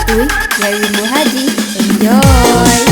Uy dari Bu Haji. Enjoy!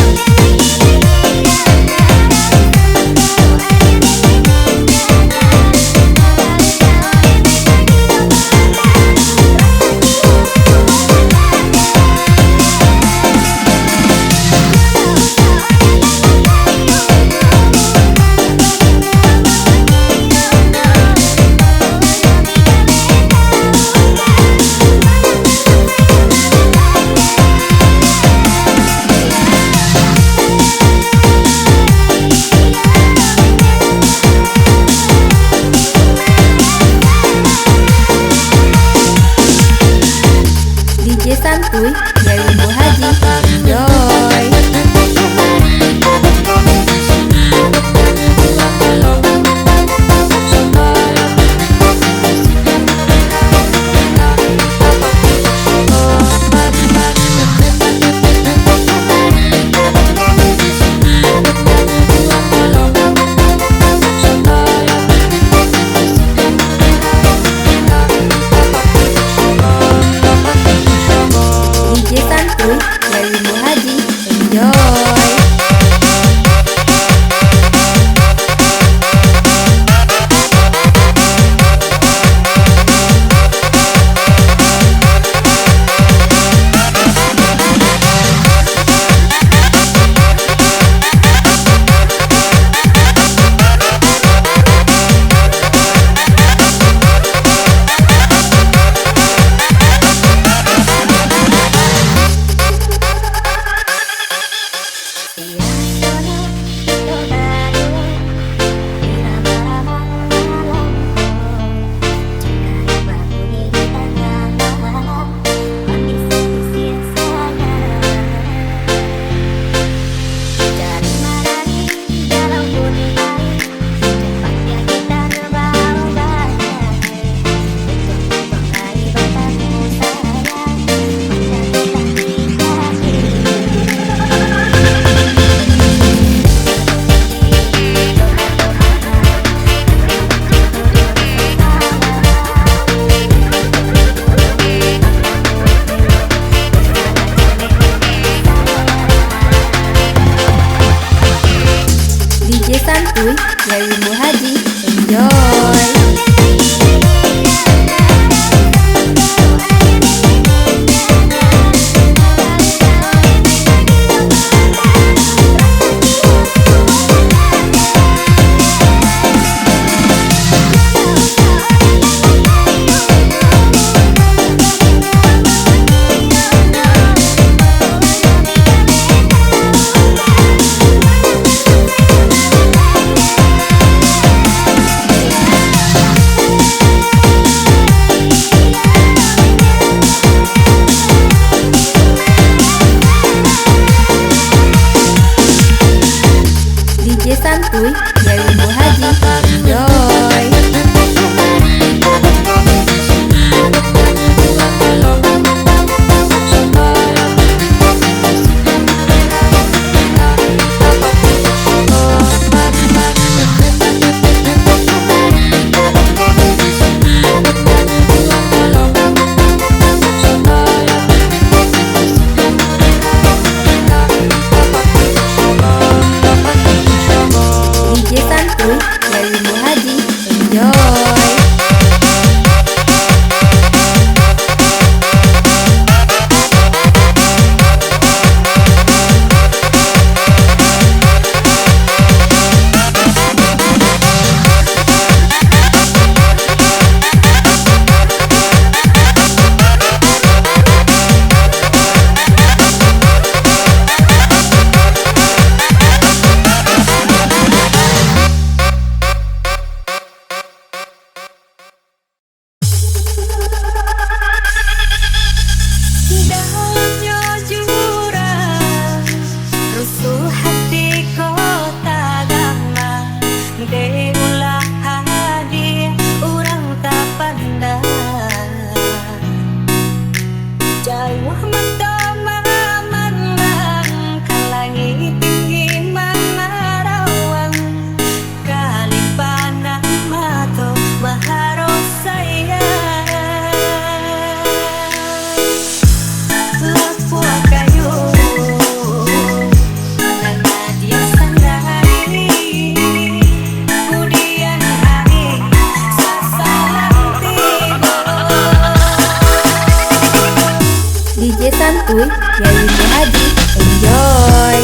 santuy dari Hadi. Enjoy.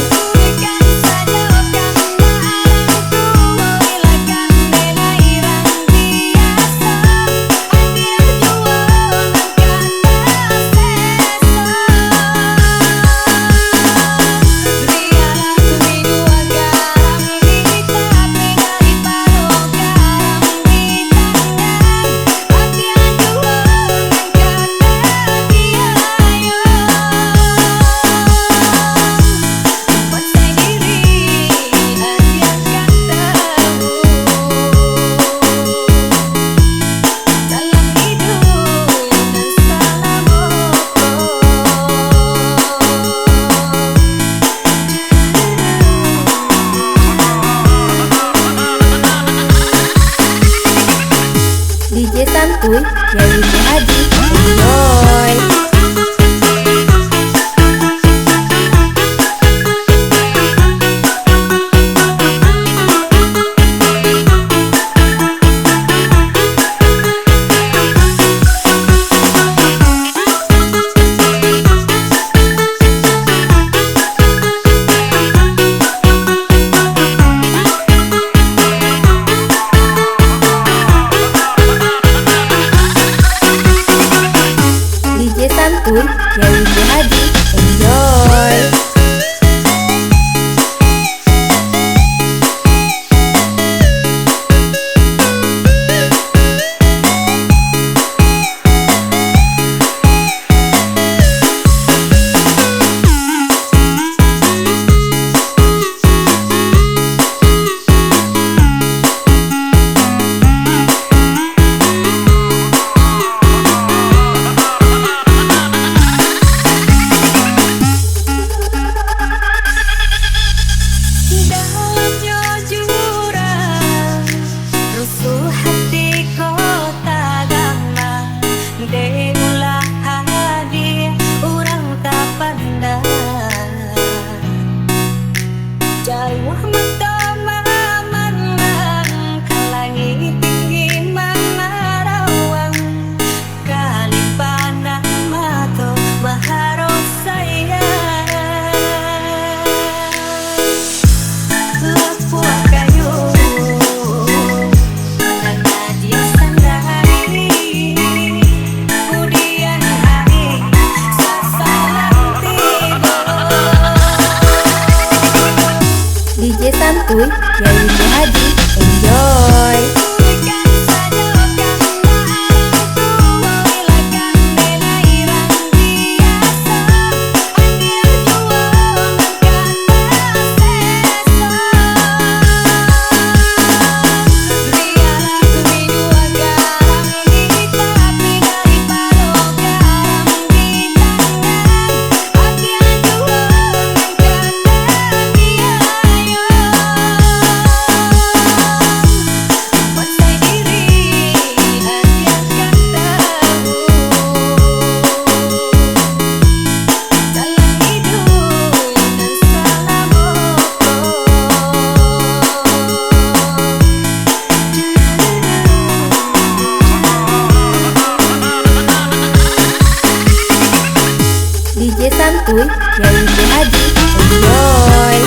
DJ santuy dari Hadi. Enjoy. Santuy dari Hadi. Enjoy. DJ santuy dari Hadi. Enjoy. DJ santuy dari Hadi. Enjoy.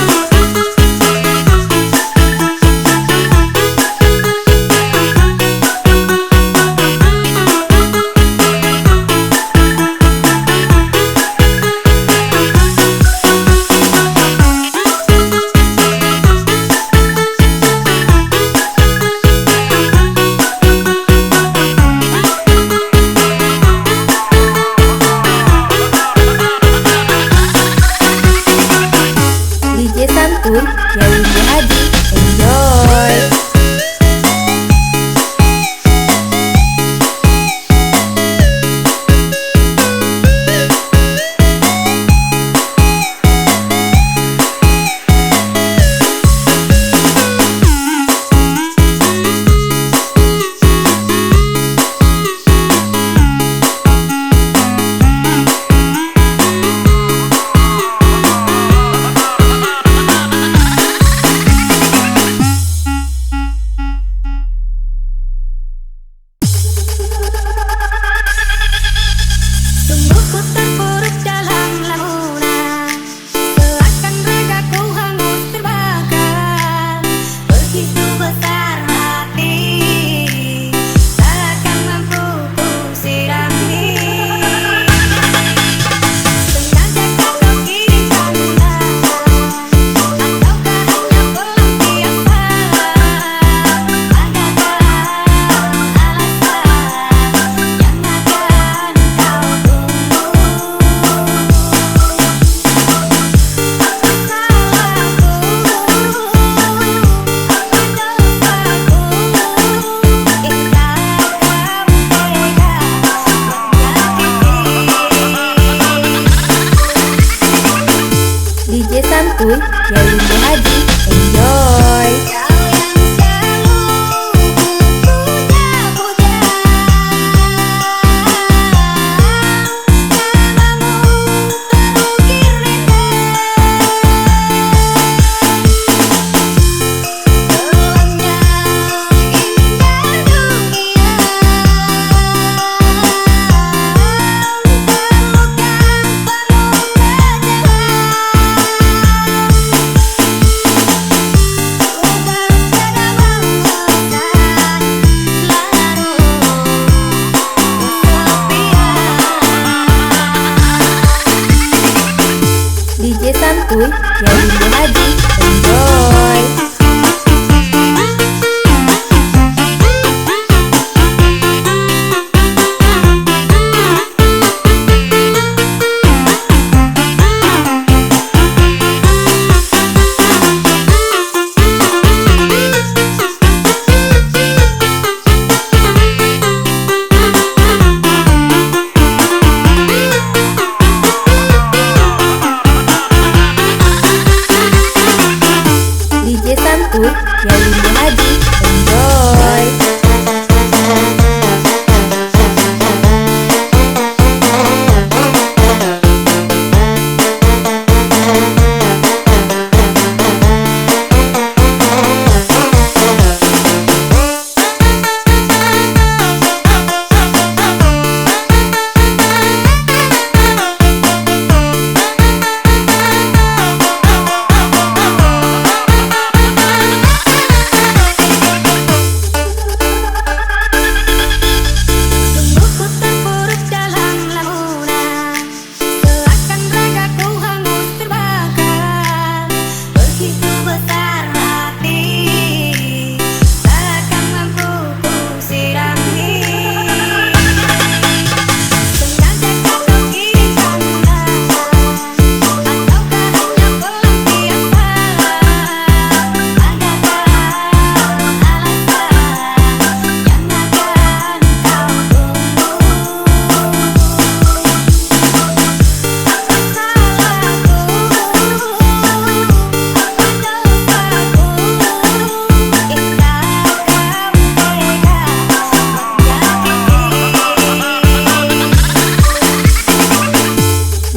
Santuy Yadi Muhadi. Enjoy. DJ Santuy Yadi Muhadi. Enjoy.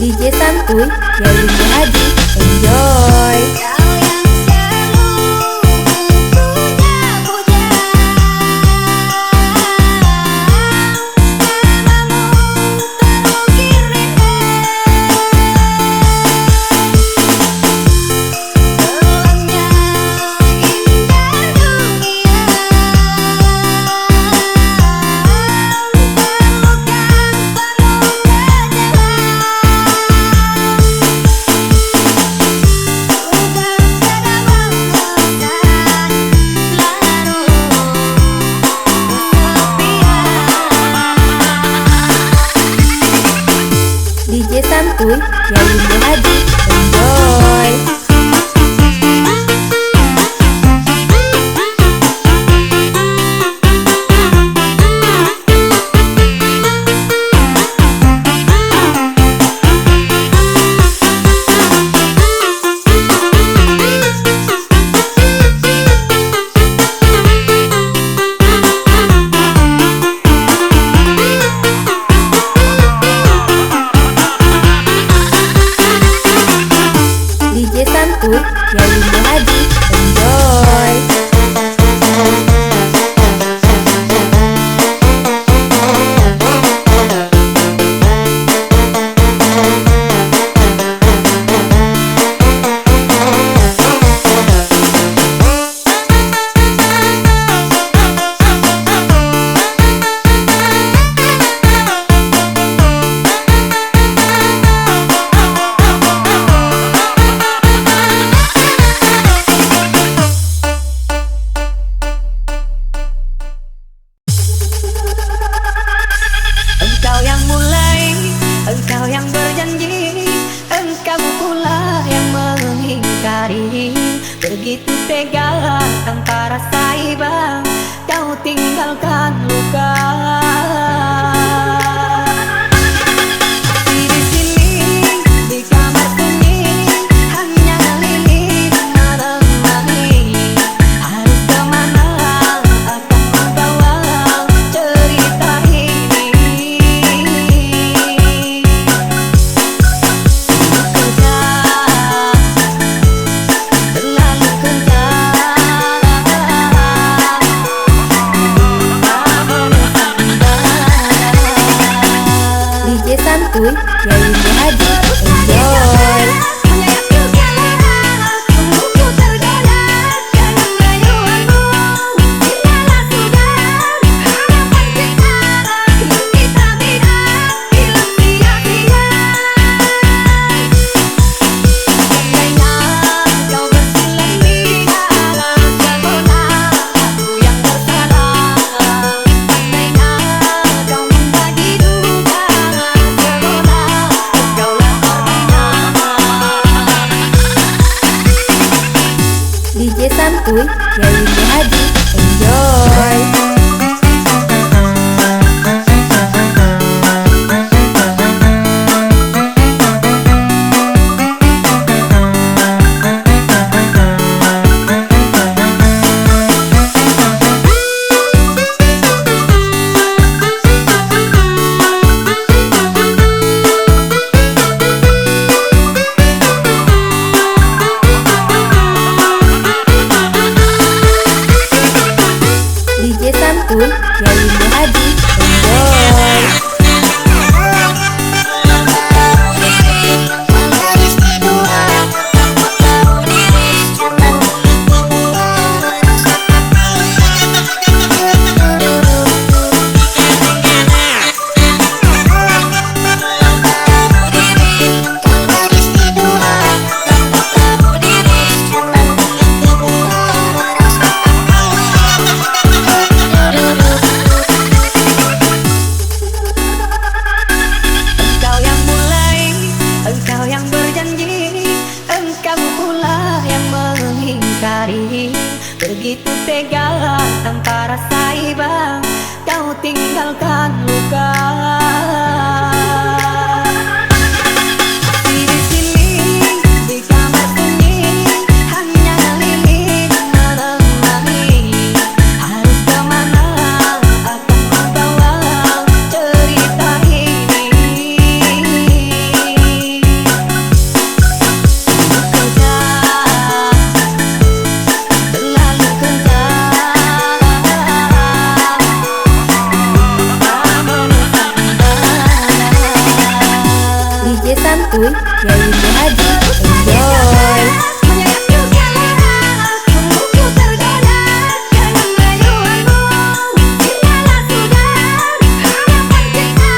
DJ Santuy Yadi Muhadi. Enjoy. Kau yang selalu puja-puja, namamu terukir indah. Gelapnya indah dunia, terlukan penuh kecewa. DJ Santuy Yadi Muhadi. Enjoy. DJ Santuy Yadi Muhadi. Enjoy. Engkau yang mulai, engkau yang berjanji, engkau pula yang mengingkari. Begitu tega tanpa rasa iba, kau tinggalkan luka. Di sini, di kamar sunyi, hanya lilin menemani. Harus kemana akan membawa cerita ini? Kejam, terlalu kejam. DJ Santuy Yadi Muhadi. Enjoy. Harapan kita tinggalkan luka. Di sini, di kamar sunyi, hanya lilin menemani. Harus kemana akan membawa cerita ini? Kerja terlalu kerja, DJ Santuy, Yai Muhaji, enjoy. menyayat juga lara, membuku tergoda dengan rayuanmu. Tinggallah sudah harapan kita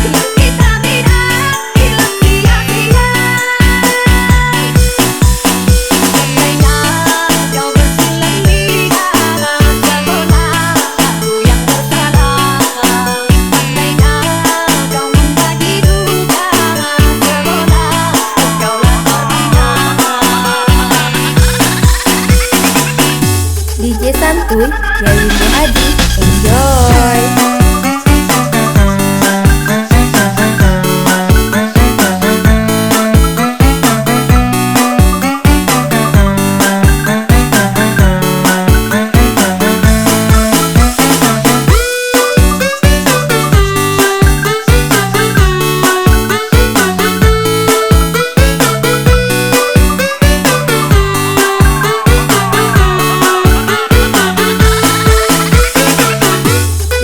yang kita bina hilang sia-sia. Seandainya kau bersilang di dalam zona aku yang bersalah. Seandainya kau membagi duka sebola, kaulah korbannya. DJ Santuy, Yai Muhaji, enjoy.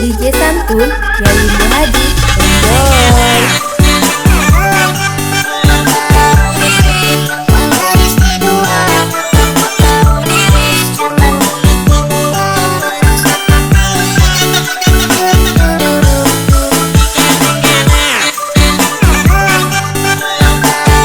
DJ Santuy, Yai Muhaji, enjoy. DJ Santuy,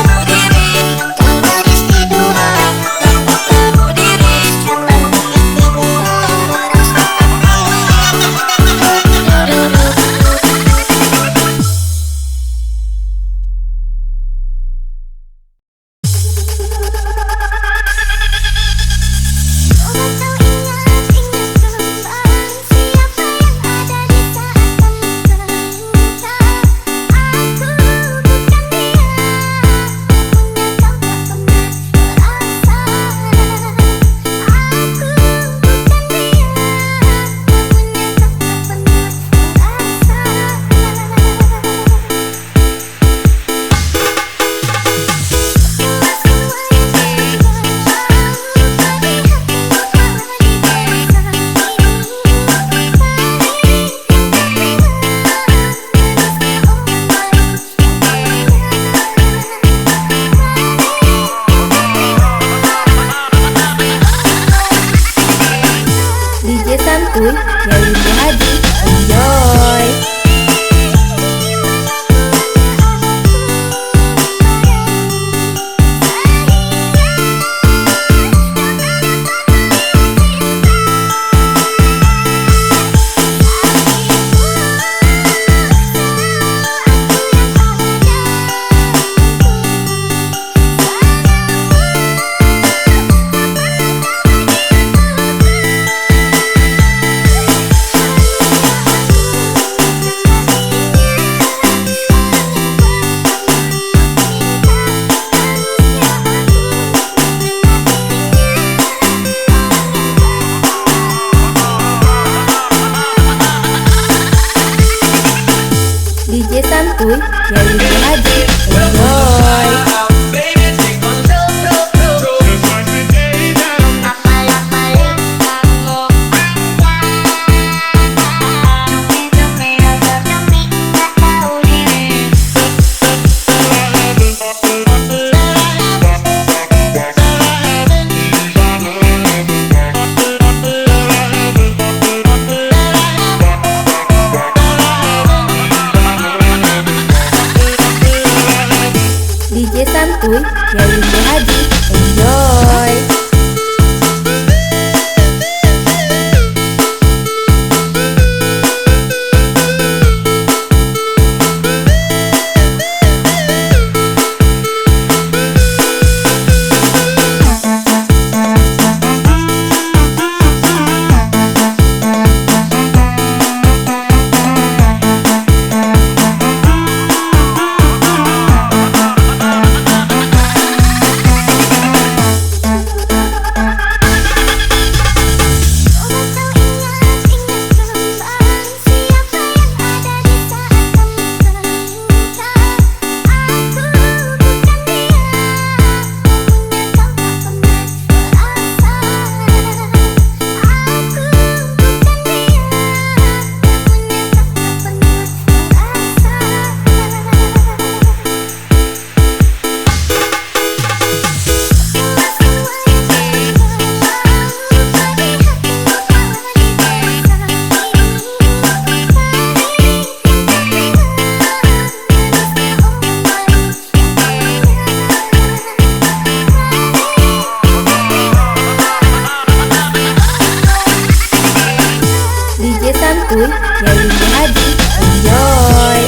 Yai Muhaji, enjoy. DJ Santuy, Yai Muhaji, enjoy. DJ Santuy, Yai Muhaji, enjoy. dari Muhaji. Enjoy.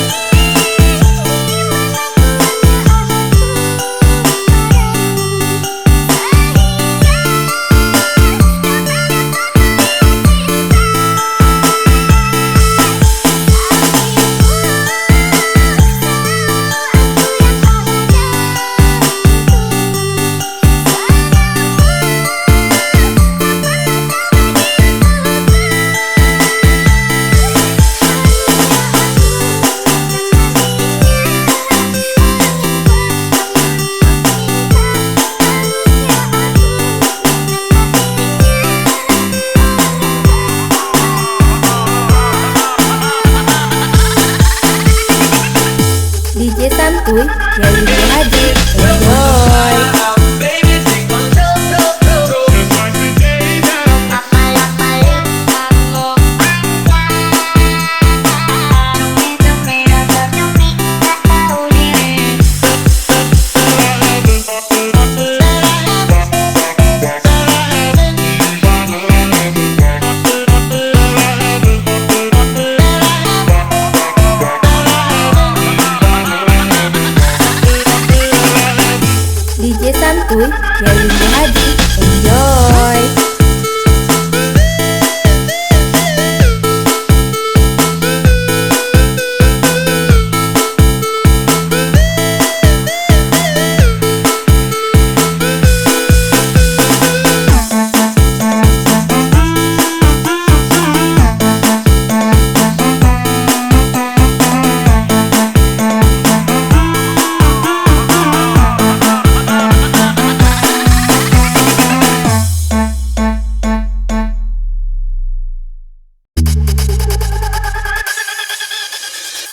DJ Santuy dari Muhaji. Enjoy. DJ Santuy dari Muhaji. Enjoy.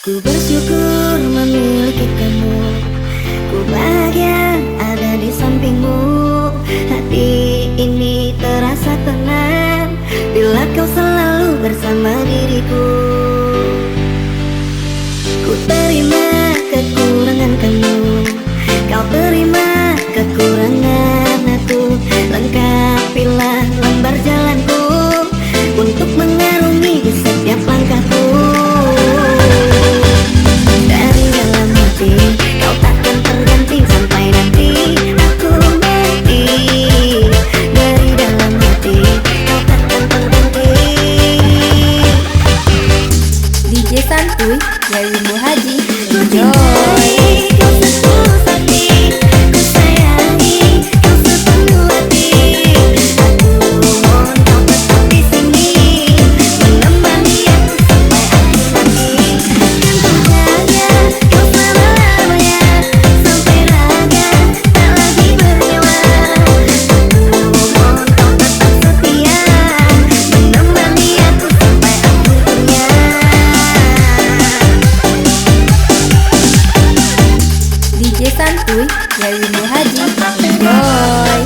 Ku bersyukur memiliki kamu, ku bahagia ada di sampingmu. Hati ini terasa tenang bila kau selalu bersama diriku. Ku terima kekurangan kamu, kau terima kekurangan aku. Lengkapilah lembar jalanku untuk mengarungi di setiap langkahku. Kau takkan terganti sampai nanti aku mati. Dari dalam hati kau takkan terganti. DJ Santuy dari Muhaji. Enjoy. Kau setulus hati, ku sayangi kau sepenuh hati. Aku mohon kau tetap di sini, menemani aku sampai akhir nanti. Kan ku jaga kau selama-lamanya, sampai raga tak lagi bernyawa. Aku mohon kau tetap setia, menemani aku sampai akhirnya. DJ Santuy dari Muhaji. Enjoy.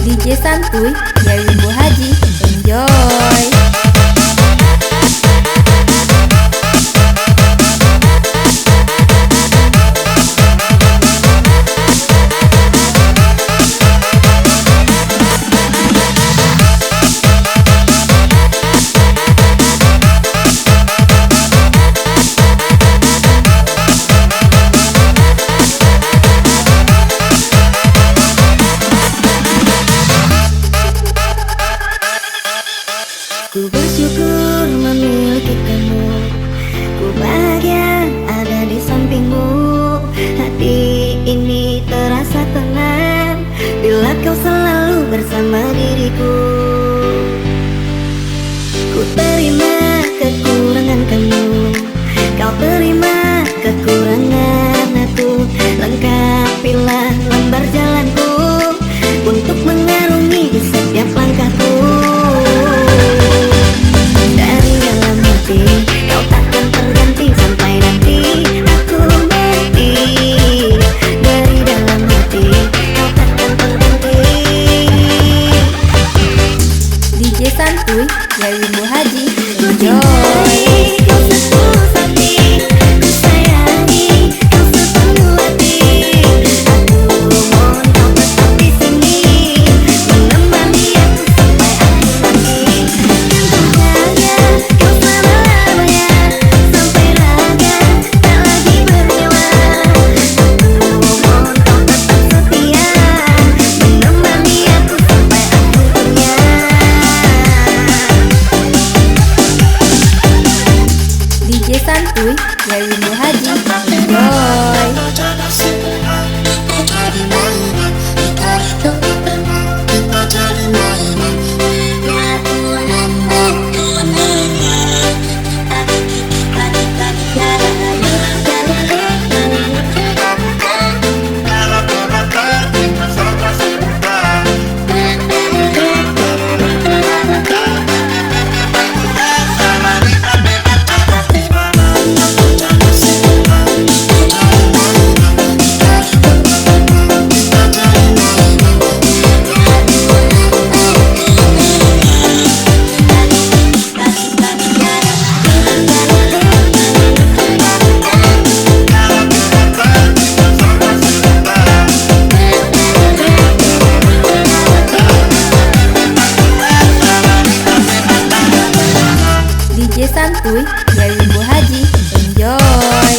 DJ Santuy dari Muhaji. Enjoy. kau selalu bersama diriku. Ku terima kekurangan kamu, kau terima kekurangan aku. Lengkapilah lembar jalanku untuk mengarungi di setiap langkahku. Dari dalam hati kau takkan terganti sampai nanti aku mati. Dari dalam hati kau takkan terganti. DJ Santuy dari Bumbu Haji. Ku Enjoy. cintai kau setulus hati, ku sayangi kau sepenuh hati. Aku mohon kau tetap di sini, menemani aku sampai akhir nanti. Kan bahagia kau selama-lamanya, sampai raga tak lagi bernyawa. Aku mohon kau tetap setia, menemani aku sampai akhir dunia. DJ Santuy dari Bumbu Haji. Enjoy. DJ Santuy dari Bumbu Haji. Enjoy.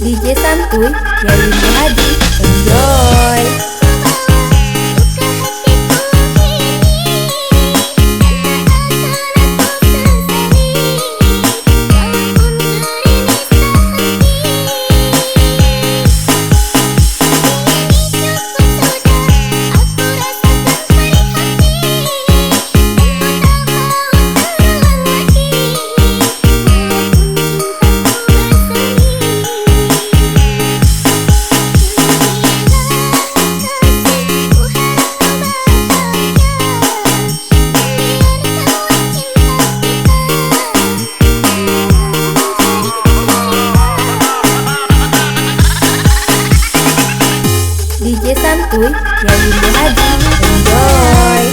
DJ Santuy dari Bumbu Haji. Enjoy. DJ Santuy dari Bumbu Haji. Enjoy.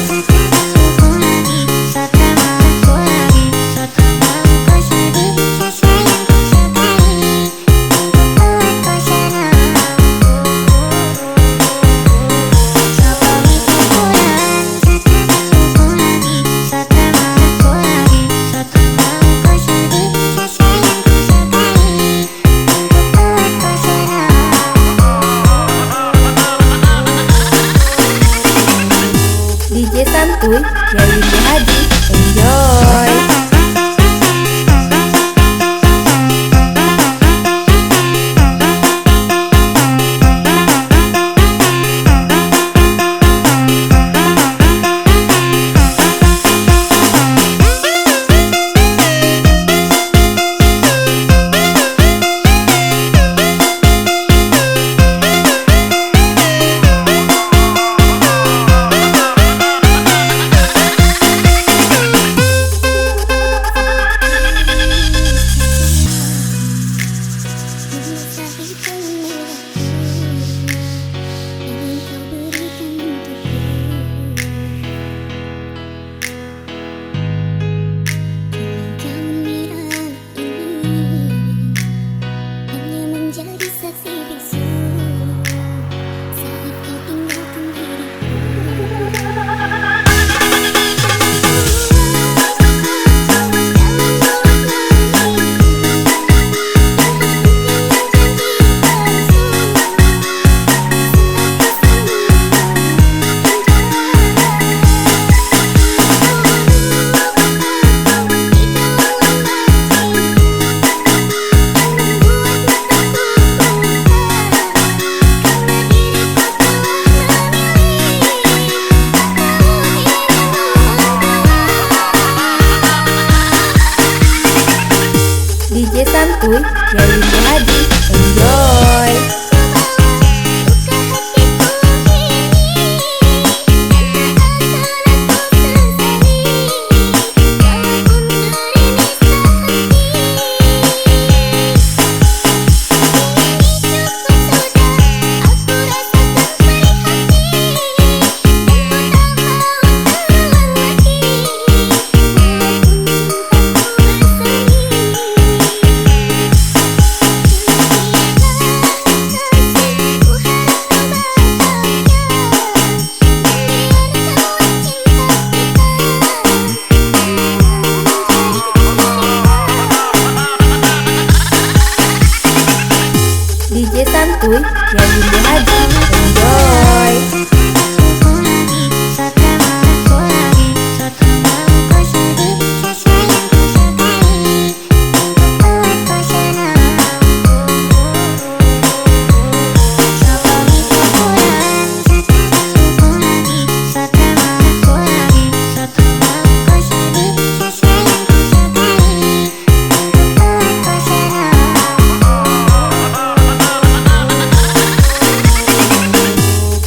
DJ Santuy Yayunda Hadi. Enjoy.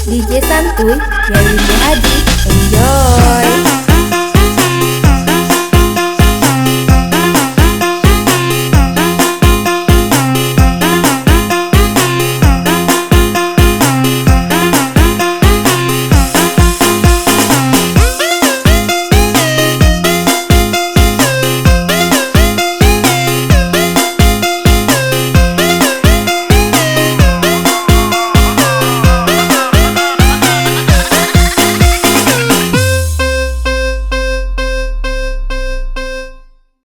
DJ Santuy Yayunda